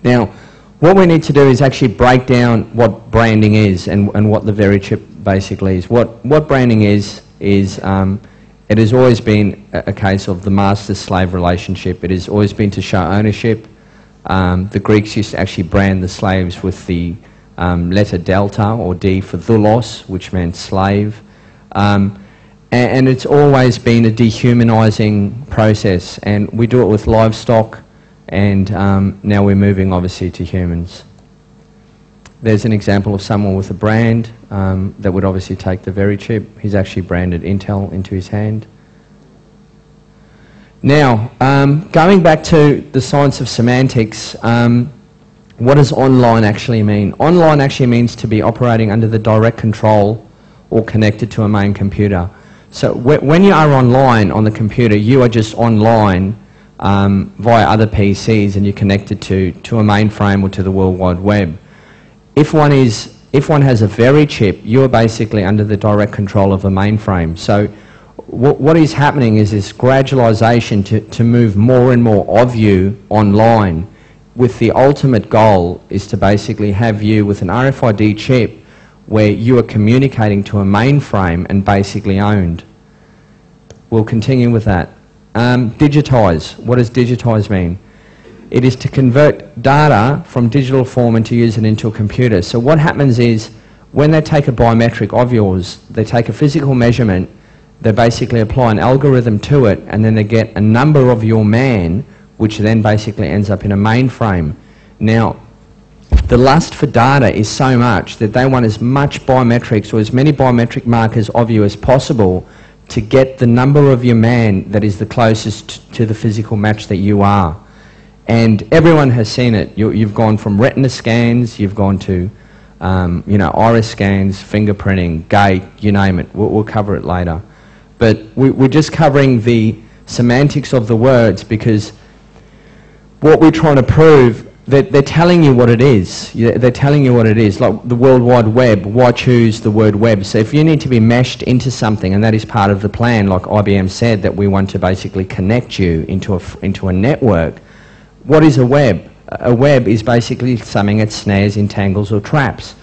Now, what we need to do is actually break down what branding is and what the Veri-Chip basically is. What branding is it has always been a case of the master-slave relationship. It has always been to show ownership. The Greeks used to actually brand the slaves with the letter delta or D for doulos, which meant slave. And it's always been a dehumanizing process, and we do it with livestock, and now we're moving obviously to humans. There's an example of someone with a brand that would obviously take the Veri-Chip. He's actually branded Intel into his hand. Now, going back to the science of semantics, what does online actually mean? Online actually means to be operating under the direct control or connected to a main computer. So when you are online on the computer, you are just online via other PCs, and you're connected to a mainframe or to the World Wide Web. If one has a Veri-Chip, you're basically under the direct control of a mainframe. So what is happening is this gradualization to move more and more of you online, with the ultimate goal is to basically have you with an RFID chip where you are communicating to a mainframe and basically owned. We'll continue with that. Digitize. What does digitize mean? It is to convert data from digital form and to use it into a computer. So what happens is, when they take a biometric of yours, they take a physical measurement, they basically apply an algorithm to it, and then they get a number of your man, which then basically ends up in a mainframe. Now, the lust for data is so much that they want as much biometrics or as many biometric markers of you as possible to get the number of your man that is the closest to the physical match that you are. And everyone has seen it. You've gone from retina scans, you've gone to iris scans, fingerprinting, gait, you name it. We'll cover it later. But we're just covering the semantics of the words, because what we're trying to prove, they're telling you what it is. They're telling you what it is. Like the World Wide Web, why choose the word web? So if you need to be meshed into something, and that is part of the plan, like IBM said, that we want to basically connect you into a network. What is a web? A web is basically something that snares, entangles, or traps.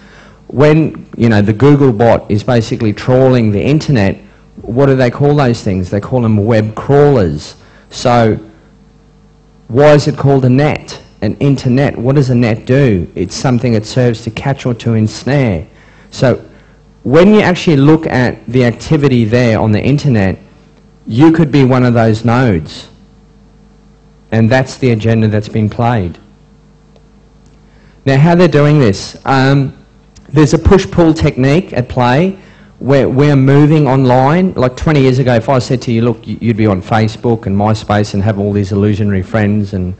When the Google bot is basically trawling the internet, what do they call those things? They call them web crawlers. So why is it called a net? An internet. What does a net do? It's something that serves to catch or to ensnare. So when you actually look at the activity there on the internet, you could be one of those nodes. And that's the agenda that's been played. Now, how they're doing this, there's a push-pull technique at play where we're moving online. Like 20 years ago, if I said to you, look, you'd be on Facebook and MySpace and have all these illusionary friends, and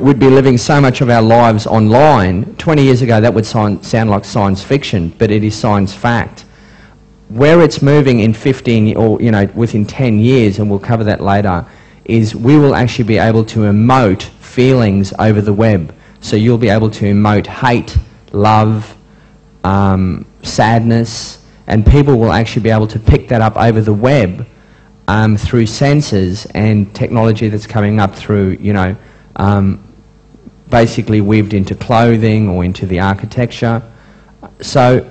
we'd be living so much of our lives online. 20 years ago, that would sound like science fiction, but it is science fact. Where it's moving in 15 or within 10 years, and we'll cover that later, is we will actually be able to emote feelings over the web. So you'll be able to emote hate, love, sadness, and people will actually be able to pick that up over the web through sensors and technology that's coming up through, basically weaved into clothing or into the architecture. So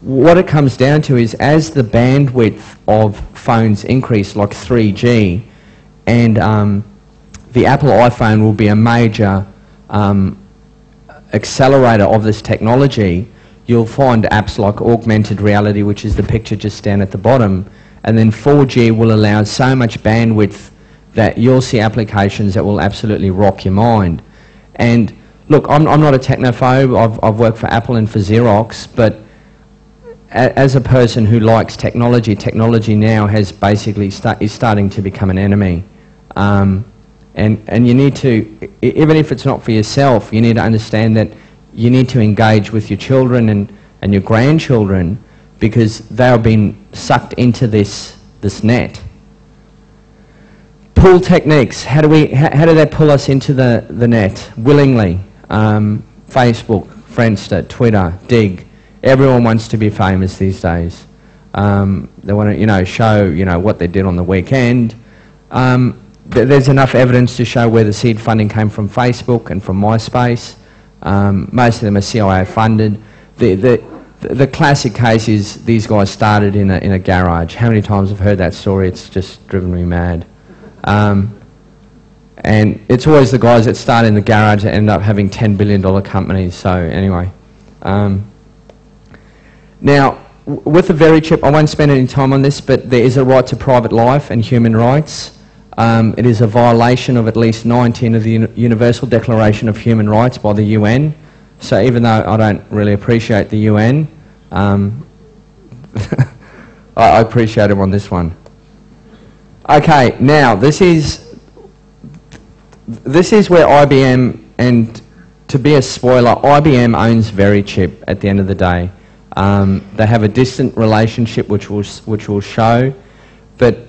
what it comes down to is, as the bandwidth of phones increase, like 3G, and the Apple iPhone will be a major accelerator of this technology, you'll find apps like augmented reality, which is the picture just down at the bottom, and then 4G will allow so much bandwidth that you'll see applications that will absolutely rock your mind. And look, I'm not a technophobe. I've worked for Apple and for Xerox, but as a person who likes technology, technology now has basically is starting to become an enemy. And you need to, even if it's not for yourself, you need to understand that you need to engage with your children and your grandchildren, because they are being sucked into this net. Pull techniques. How do they pull us into the net willingly? Facebook, Friendster, Twitter, Dig. Everyone wants to be famous these days. They want to, show, what they did on the weekend. There's enough evidence to show where the seed funding came from Facebook and from MySpace. Most of them are CIA funded. The classic case is these guys started in a garage. How many times I've heard that story? It's just driven me mad. And it's always the guys that start in the garage that end up having $10 billion companies. So anyway. Now, with the Veri-Chip, I won't spend any time on this, but there is a right to private life and human rights. It is a violation of at least 19 of the Universal Declaration of Human Rights by the UN. So even though I don't really appreciate the UN, I appreciate them on this one. Okay, now this is where IBM, and to be a spoiler, IBM owns Veri-Chip at the end of the day. They have a distant relationship which will show, but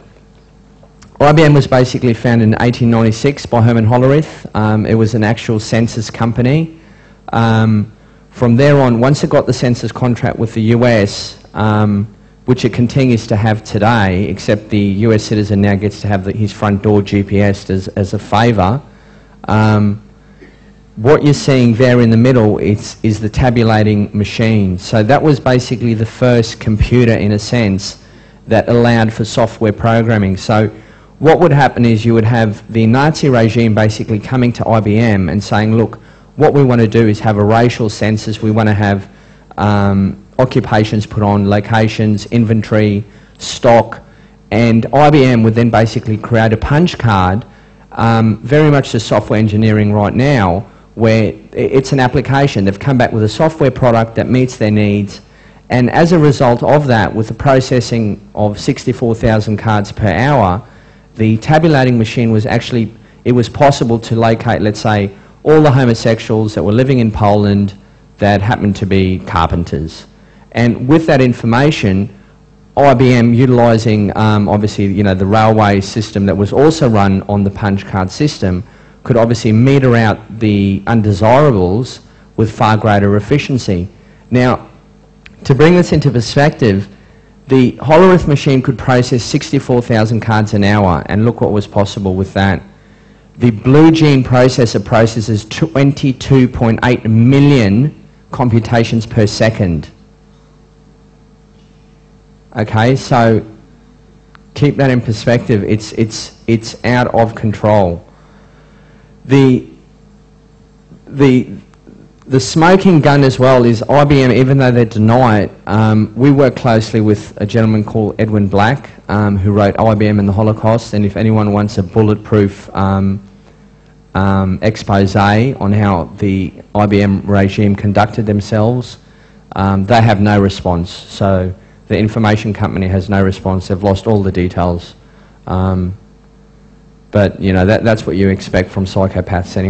IBM was basically founded in 1896 by Herman Hollerith. It was an actual census company. From there on, once it got the census contract with the US, which it continues to have today, except the US citizen now gets to have his front door GPSed as a favour, what you're seeing there in the middle is the tabulating machine. So that was basically the first computer, in a sense, that allowed for software programming. So what would happen is you would have the Nazi regime basically coming to IBM and saying, look, what we want to do is have a racial census. We want to have occupations put on, locations, inventory, stock, and IBM would then basically create a punch card, very much the software engineering right now, where it's an application. They've come back with a software product that meets their needs, and as a result of that, with the processing of 64,000 cards per hour, the tabulating machine was actually, it was possible to locate, let's say, all the homosexuals that were living in Poland that happened to be carpenters. And with that information, IBM, utilising obviously, you know, the railway system that was also run on the punch card system, could obviously meter out the undesirables with far greater efficiency. Now, to bring this into perspective, the Hollerith machine could process 64,000 cards an hour, and look what was possible with that. The Blue Gene processor processes 22.8 million computations per second. Okay, so keep that in perspective. It's out of control. The smoking gun as well is IBM, even though they deny it, we work closely with a gentleman called Edwin Black, who wrote IBM and the Holocaust, and if anyone wants a bulletproof expose on how the IBM regime conducted themselves, they have no response. So the information company has no response. They've lost all the details. But, you know, that's what you expect from psychopaths anyway.